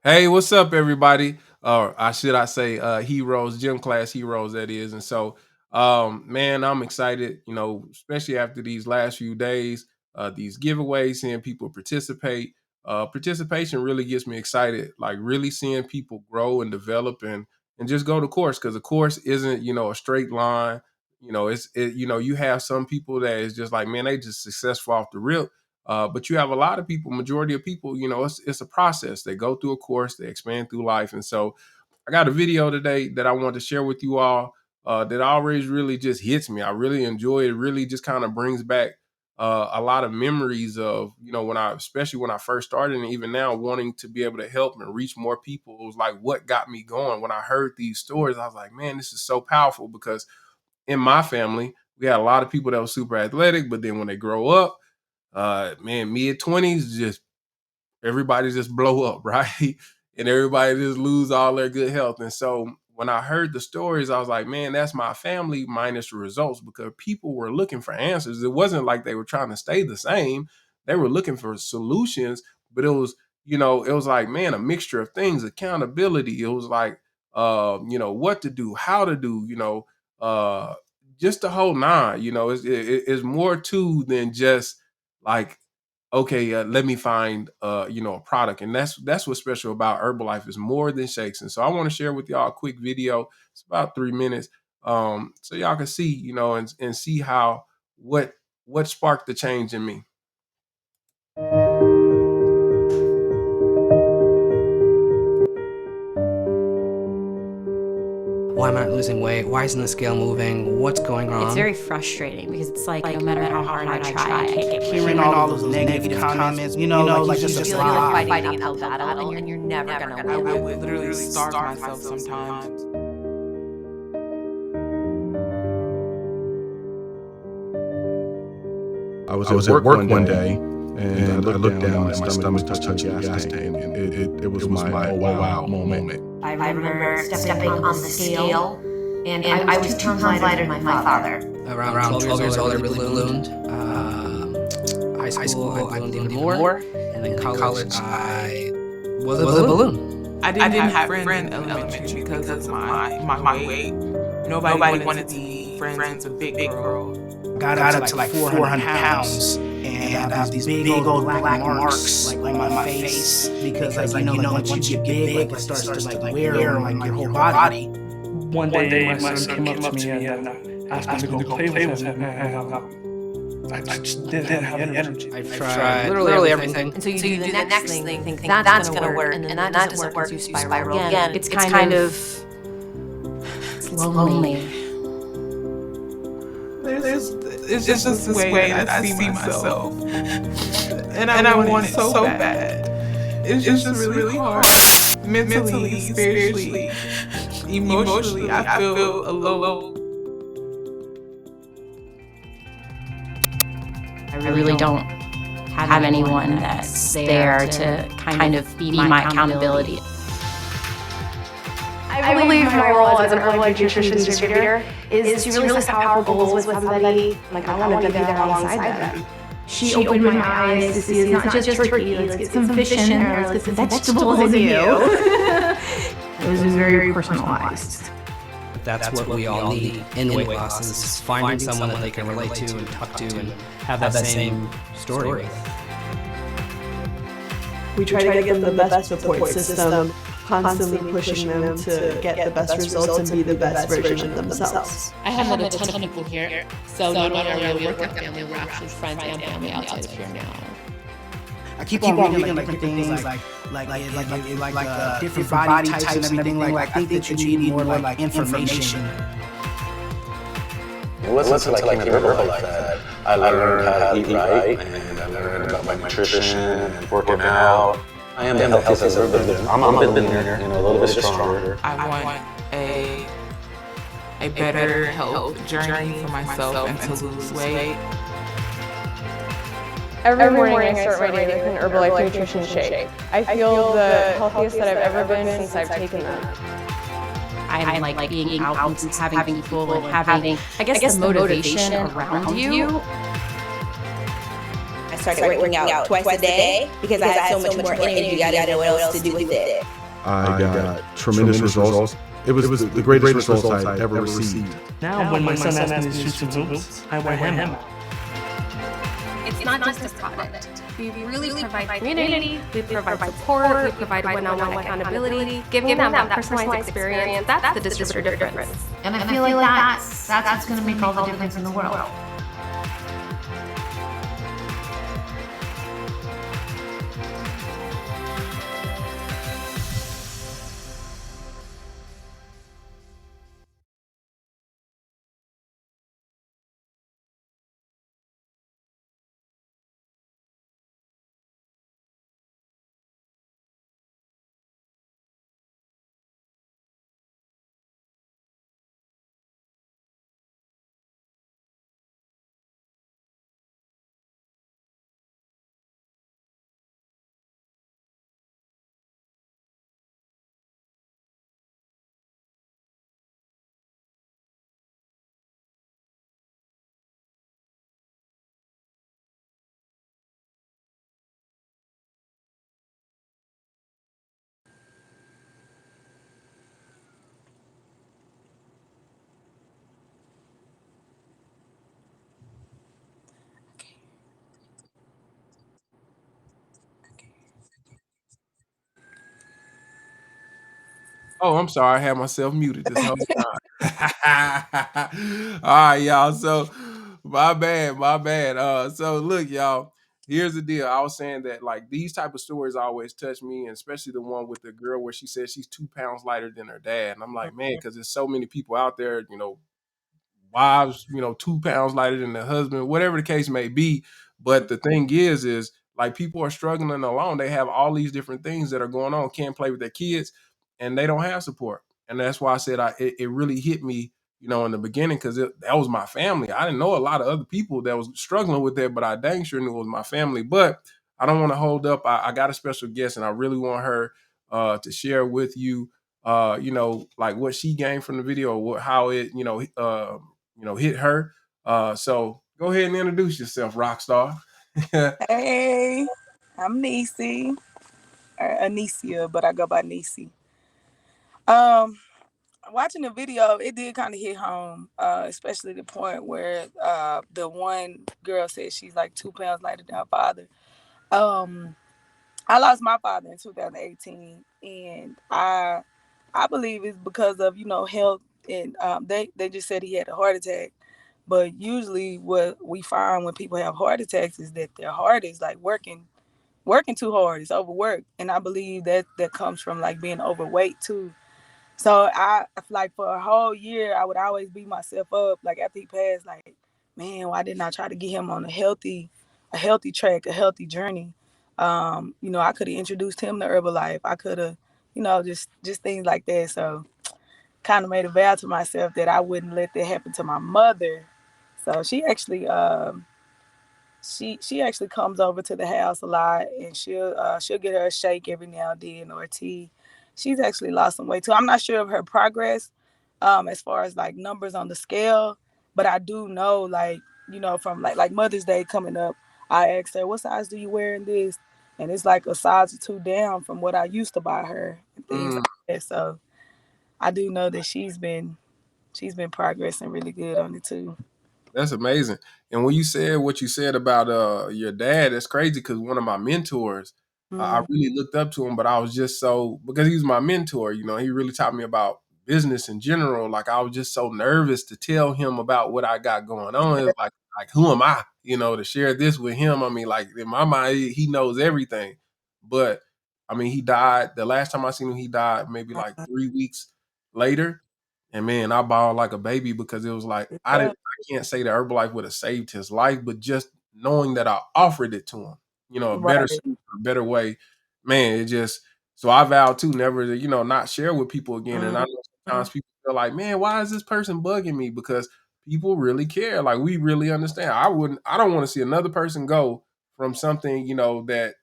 Hey, what's up, everybody? Or I say heroes, gym class heroes, that is. And so, man, I'm excited, especially after these last few days, these giveaways, seeing people participate. Participation really gets me excited, like really seeing people grow and develop and just go to course because the course isn't, a straight line. You have some people that is just like, man, they just successful off the rip, but you have a lot of people, majority of people, it's a process. They go through a course, they expand through life. And so I got a video today that I want to share with you all that always really just hits me. I really enjoy it. It really just kind of brings back a lot of memories of, especially when I first started and even now wanting to be able to help and reach more people. It was like what got me going. When I heard these stories, I was like, man, this is so powerful because in my family, we had a lot of people that were super athletic, but then when they grow up, man, mid 20s, just everybody just blow up, right? And everybody just lose all their good health. And so when I heard the stories, I was like, man, that's my family minus the results because people were looking for answers. It wasn't like they were trying to stay the same. They were looking for solutions, but it was like, man, a mixture of things, accountability. It was like, what to do, how to do, uh, just the whole nine, it's more to than just like, okay, let me find a product. And that's what's special about Herbalife is more than shakes. And so I want to share with y'all a quick video. It's about 3 minutes. So y'all can see, and see how what sparked the change in me. Why am I not losing weight? Why isn't the scale moving? What's going wrong? It's very frustrating because it's like no matter how hard I try, I can't get hearing all those negative comments, like just you feel like you're fighting an uphill battle and you're never gonna win. I would literally starve myself sometimes. I was at work one day, and I looked down, and my stomach was touching the gas tank, and it was my oh wow moment. I remember stepping on the scale, and I was 2 pounds lighter than my father. Around 12 years old, I really ballooned. High school, I ballooned even more. And then college, I was a balloon. I didn't have friends in elementary because of my weight. Nobody wanted to be friends with big girls. Got up to like 400 pounds. And I have these big old black marks like on my face because once you get big, it starts to like wear on like your whole body. One day my son came up to me and asked me to go play with him, and I just didn't have the energy. I've tried literally everything. And so you do the next thing, think that's gonna work, and then that doesn't work, you spiral again. It's kind of it's lonely. It's just this way that I see myself. And I want it so bad. It's just really hard. Mentally, spiritually, emotionally, I feel alone. I really don't have anyone that's there to kind of be my accountability. I believe my role as an Herbalife nutrition distributor is to really set powerful goals with somebody. Like, I want to be there alongside them. She opened my eyes to see it's not just turkey, let's get some fish in there, let's get some vegetables in you. It was very personalized. That's what we all need in weight loss, is finding someone that they can relate to and talk to and have that same story with. We try to give them the best support system, constantly pushing them to get the best results and be the best version of themselves. I have met a ton of people here, so not only are we a workout family, we're actually friends and family outside of here now. I keep on reading like different things, like different body types and everything. Like I think that you need more like information. It wasn't until I came to Herbalife that I learned how to eat right, and I learned about my nutrition and working out. I am the healthiest I've ever been. I'm a bit leaner, a little bit stronger. I want a better health journey for myself and to lose weight. Every morning I start my day with an Herbalife nutrition shake. I feel the healthiest that I've ever been since I've taken them. I like being out and having people and having, I guess the motivation around you. started working out twice a day because I had so much more energy. I didn't know what else to do with it. I got tremendous results. It was the greatest results I'd ever received. Now, when my son asks me to shoot some hoops, I wear him out. It's not just a product. We really provide community, we provide support, we provide one-on-one accountability, giving them that personalized experience. That's the distributor difference. And I feel like that's what's going to make all the difference in the world. Oh, I'm sorry. I had myself muted this whole time. All right, y'all. So my bad. So look, y'all, here's the deal. I was saying that like these type of stories always touch me, and especially the one with the girl where she said she's 2 pounds lighter than her dad. And I'm like, man, because there's so many people out there, wives, 2 pounds lighter than the husband, whatever the case may be. But the thing is like people are struggling alone. They have all these different things that are going on, can't play with their kids, and they don't have support. And that's why I said it really hit me, in the beginning, because that was my family. I didn't know a lot of other people that was struggling with that, but I dang sure knew it was my family. But I don't want to hold up. I got a special guest, and I really want her to share with you, like what she gained from the video, how it, hit her. So go ahead and introduce yourself, Rockstar. Hey, I'm Nisi, or Anicia, but I go by Nisi. Watching the video, it did kind of hit home, especially the point where the one girl said she's like 2 pounds lighter than her father. I lost my father in 2018, and I believe it's because of health, and they just said he had a heart attack. But usually, what we find when people have heart attacks is that their heart is like working too hard. It's overworked, and I believe that comes from like being overweight too. So I like for a whole year, I would always beat myself up. Like after he passed, like, man, why didn't I try to get him on a healthy track, a healthy journey? I could have introduced him to Herbalife. I could have, just things like that. So kind of made a vow to myself that I wouldn't let that happen to my mother. So she actually she actually comes over to the house a lot, and she'll get her a shake every now and then or a tea. She's actually lost some weight too. I'm not sure of her progress as far as like numbers on the scale, but I do know like from like Mother's Day coming up, I asked her what size do you wear in this, and it's like a size or two down from what I used to buy her and things like that. So I do know that she's been progressing really good on it too. That's amazing. And when you said what you said about your dad, that's crazy because one of my mentors, I really looked up to him, but I was just because he was my mentor, he really taught me about business in general. Like I was just so nervous to tell him about what I got going on. It was like who am I, to share this with him? I mean, like in my mind, he knows everything. But I mean, he died. The last time I seen him, he died maybe like 3 weeks later. And man, I bawled like a baby because it was like I can't say that Herbalife would have saved his life, but just knowing that I offered it to him, a better way, man, it just so I vowed to never to, not share with people again. And I know sometimes people feel like, man, why is this person bugging me? Because people really care. Like we really understand. I don't want to see another person go from something, that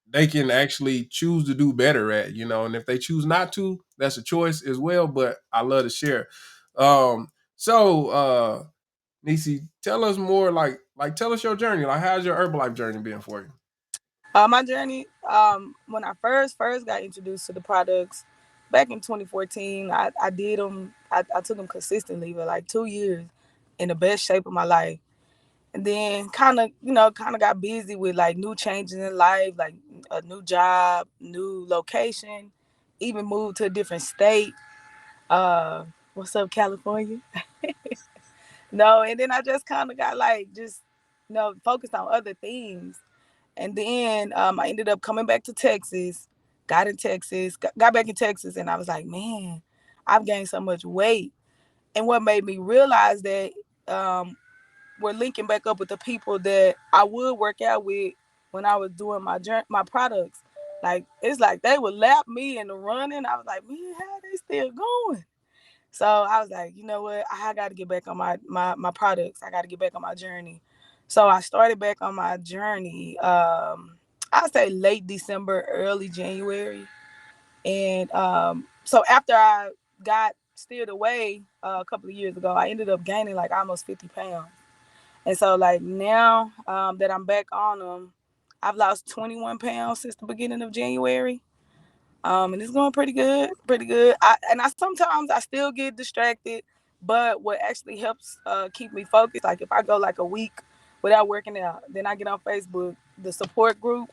they can actually choose to do better at, and if they choose not to, that's a choice as well. But I love to share. So Nisi, tell us more like Like, tell us your journey. Like, how's your Herbalife journey been for you? My journey, when I first got introduced to the products back in 2014, I did them. I took them consistently for like 2 years in the best shape of my life. And then kind of got busy with like new changes in life, like a new job, new location, even moved to a different state. What's up, California? No, and then I just kind of got like just focused on other things. And then I ended up coming back to Texas, got back in Texas, and I was like, man, I've gained so much weight. And what made me realize that we're linking back up with the people that I would work out with when I was doing my products. Like, it's like they would lap me in the running. I was like, man, how are they still going? So I was like, you know what? I got to get back on my products. I got to get back on my journey. So I started back on my journey, I'd say late December, early January. And so after I got steered away a couple of years ago, I ended up gaining like almost 50 pounds. And so like now that I'm back on them, I've lost 21 pounds since the beginning of January. And it's going pretty good. Sometimes I still get distracted, but what actually helps keep me focused, like if I go like a week without working out, then I get on Facebook, the support group.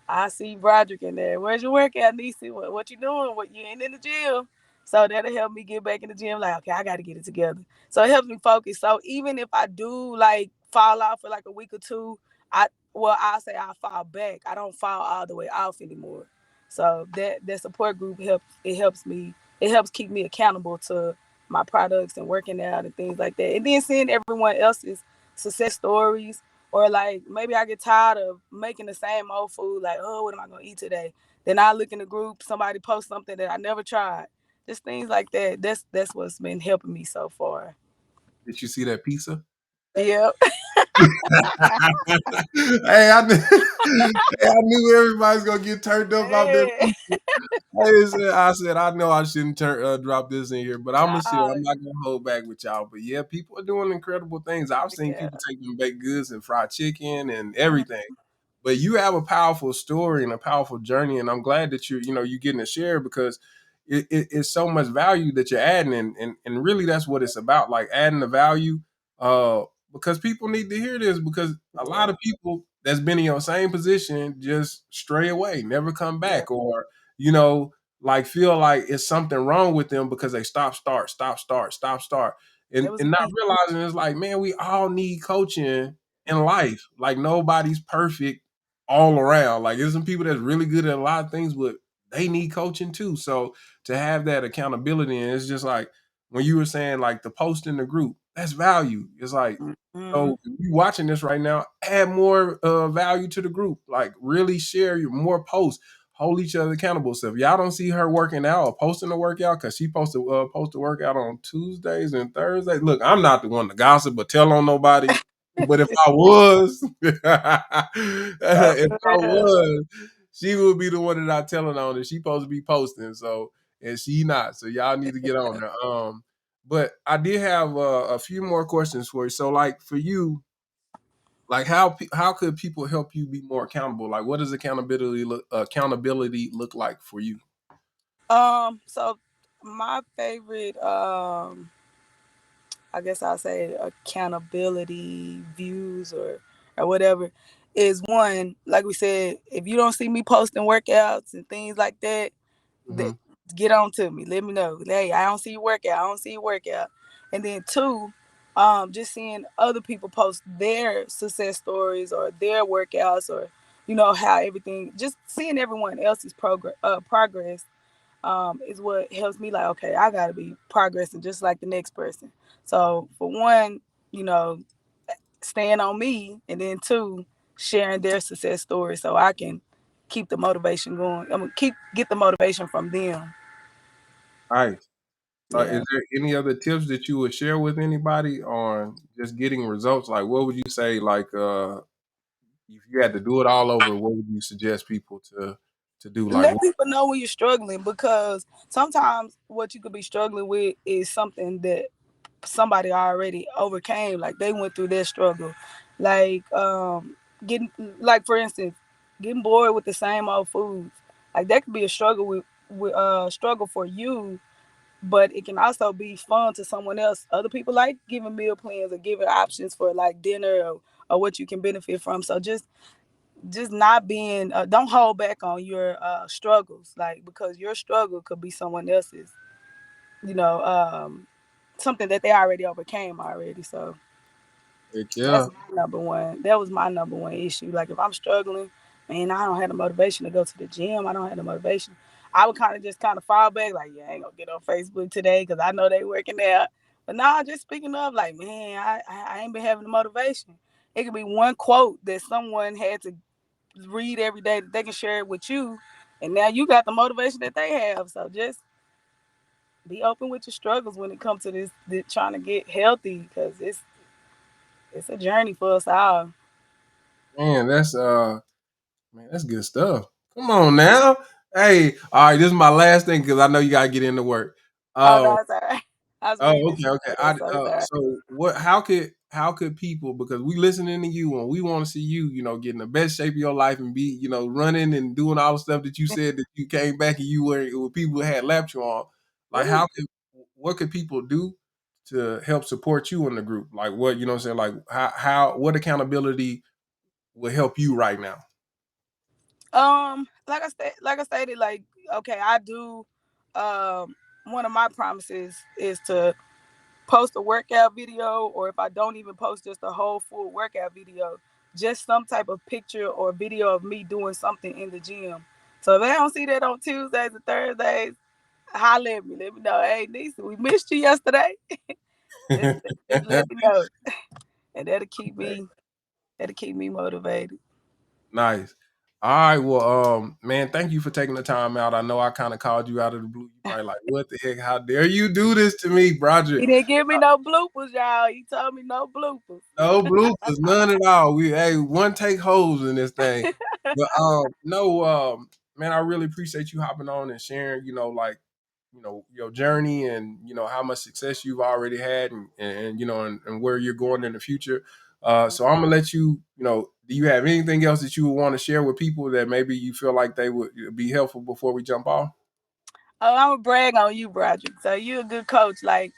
I see Broderick in there. Where's your workout, Niecy? What you doing? What, you ain't in the gym? So that'll help me get back in the gym. Like, okay, I got to get it together. So it helps me focus. So even if I do like fall off for like a week or two, I'll say I'll fall back. I don't fall all the way off anymore. So that support group helps me. It helps keep me accountable to my products and working out and things like that. And then seeing everyone else's success stories, or like maybe I get tired of making the same old food. Like, oh, what am I gonna eat today? Then I look in the group, somebody posts something that I never tried. Just things like that. That's what's been helping me so far. Did you see that pizza? Yep. Hey, I knew everybody's gonna get turned up about that pizza. I said, I know I shouldn't drop this in here, but I'm not gonna hold back with y'all. But yeah, people are doing incredible things. I've seen people take them baked goods and fried chicken and everything. But you have a powerful story and a powerful journey, and I'm glad that you're getting to share, because it's so much value that you're adding, and really that's what it's about, like adding the value. Because people need to hear this, because a lot of people that's been in your same position just stray away, never come back, or like feel like it's something wrong with them because they stop, start, and not realizing it's like, man, we all need coaching in life. Like nobody's perfect all around. Like there's some people that's really good at a lot of things, but they need coaching too. So to have that accountability, and it's just like when you were saying like the post in the group, that's value. It's like, so if you watching this right now, add more value to the group. Like really share your more posts. Hold each other accountable. So if y'all don't see her working out or posting a workout, because she post a workout on Tuesdays and Thursdays. Look, I'm not the one to gossip or tell on nobody. But if I was, she would be the one that I telling on, and she supposed to be posting. So, and she not. So y'all need to get on her. But I did have a few more questions for you. So, like for you, like how could people help you be more accountable? Like, what does accountability look like for you? So my favorite, I guess I'll say accountability views or whatever, is one, like we said, if you don't see me posting workouts and things like that, get on to me. Let me know. Hey, I don't see you workout. And then two, just seeing other people post their success stories or their workouts, or how everything, just seeing everyone else's progress is what helps me, like, okay, I gotta be progressing just like the next person. So for one, staying on me, and then two, sharing their success story so I can keep the motivation going. I'm gonna get the motivation from them. Right. Is there any other tips that you would share with anybody on just getting results? Like, what would you say? Like, if you had to do it all over, what would you suggest people to do? Like, let people know when you're struggling, because sometimes what you could be struggling with is something that somebody already overcame. Like they went through their struggle, Like getting, like for instance, getting bored with the same old foods. Like that could be a struggle with struggle for you, but it can also be fun to someone else. Other people like giving meal plans or giving options for like dinner or what you can benefit from. So just not being don't hold back on your struggles, like because your struggle could be someone else's, you know, something that they already overcame already. So Heck that's yeah. my number one. That was my number one issue. Like if I'm struggling, man, I don't have the motivation to go to the gym. I don't have the motivation. I would kind of fall back, like, yeah, I ain't gonna get on Facebook today because I know they working out. But now, just speaking of, like, man, I ain't been having the motivation. It could be one quote that someone had to read every day that they can share it with you, and now you got the motivation that they have. So just be open with your struggles when it comes to this trying to get healthy, because it's a journey for us all. Man, that's good stuff. Come on now. Hey, all right, this is my last thing because I know you gotta get into work. Oh Um, no, it's all right. I was oh, reading okay, okay. it, so it's all right. So what? How could people? Because we listening to you and we want to see you, get in the best shape of your life and be, running and doing all the stuff that you said that you came back and you were with people had lapped you on. Like, what could people do to help support you in the group? Like, what I'm saying? Like, what accountability will help you right now? Like I stated, like, okay, I do. One of my promises is to post a workout video, or if I don't even post just a whole full workout video, just some type of picture or video of me doing something in the gym. So if they don't see that on Tuesdays and Thursdays, holler at me. Let me know. Hey, Nisa, we missed you yesterday. just let me know, and that'll keep me motivated. Nice. All right. Well, man, thank you for taking the time out. I know I kind of called you out of the blue. You probably like, what the heck? How dare you do this to me, Broderick? He didn't give me no bloopers, y'all. He told me no bloopers. No bloopers, none at all. One take holes in this thing. But no, man, I really appreciate you hopping on and sharing, like, your journey and how much success you've already had and where you're going in the future. So I'm gonna let you, do you have anything else that you would want to share with people that maybe you feel like they would be helpful before we jump off? Oh, I'm gonna brag on you, Broderick. So you a good coach. Like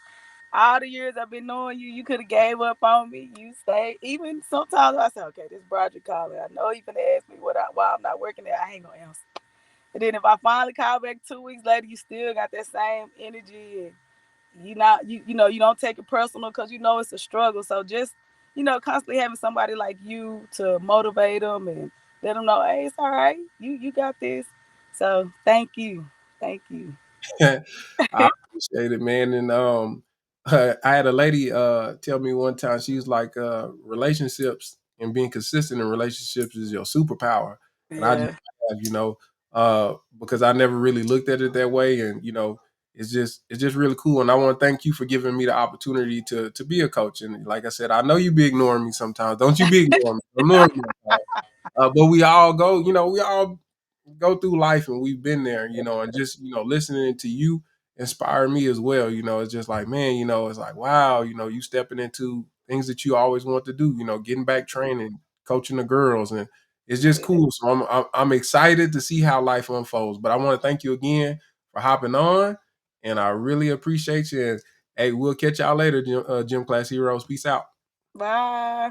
all the years I've been knowing you, you could have gave up on me. You stayed. Even sometimes I say, okay, this Broderick calling. I know he gonna ask me why I'm not working there. I ain't gonna answer. And then if I finally call back 2 weeks later, you still got that same energy, and you don't take it personal because it's a struggle. So just constantly having somebody like you to motivate them and let them know, hey, it's all right. You got this. So thank you. I appreciate it, man. And I had a lady tell me one time, she was like, relationships and being consistent in relationships is your superpower. And I just Yeah. have, because I never really looked at it that way. And it's just really cool. And I want to thank you for giving me the opportunity to be a coach. And like I said, I know you be ignoring me sometimes. Don't you be ignoring me. Don't ignore me. But we all go through life and we've been there, and just, listening to you inspire me as well. It's just like, man, it's like, wow, you stepping into things that you always want to do, getting back training, coaching the girls, and it's just cool. So I'm excited to see how life unfolds. But I want to thank you again for hopping on, and I really appreciate you. And hey, we'll catch y'all later, Gym Class Heroes. Peace out. Bye.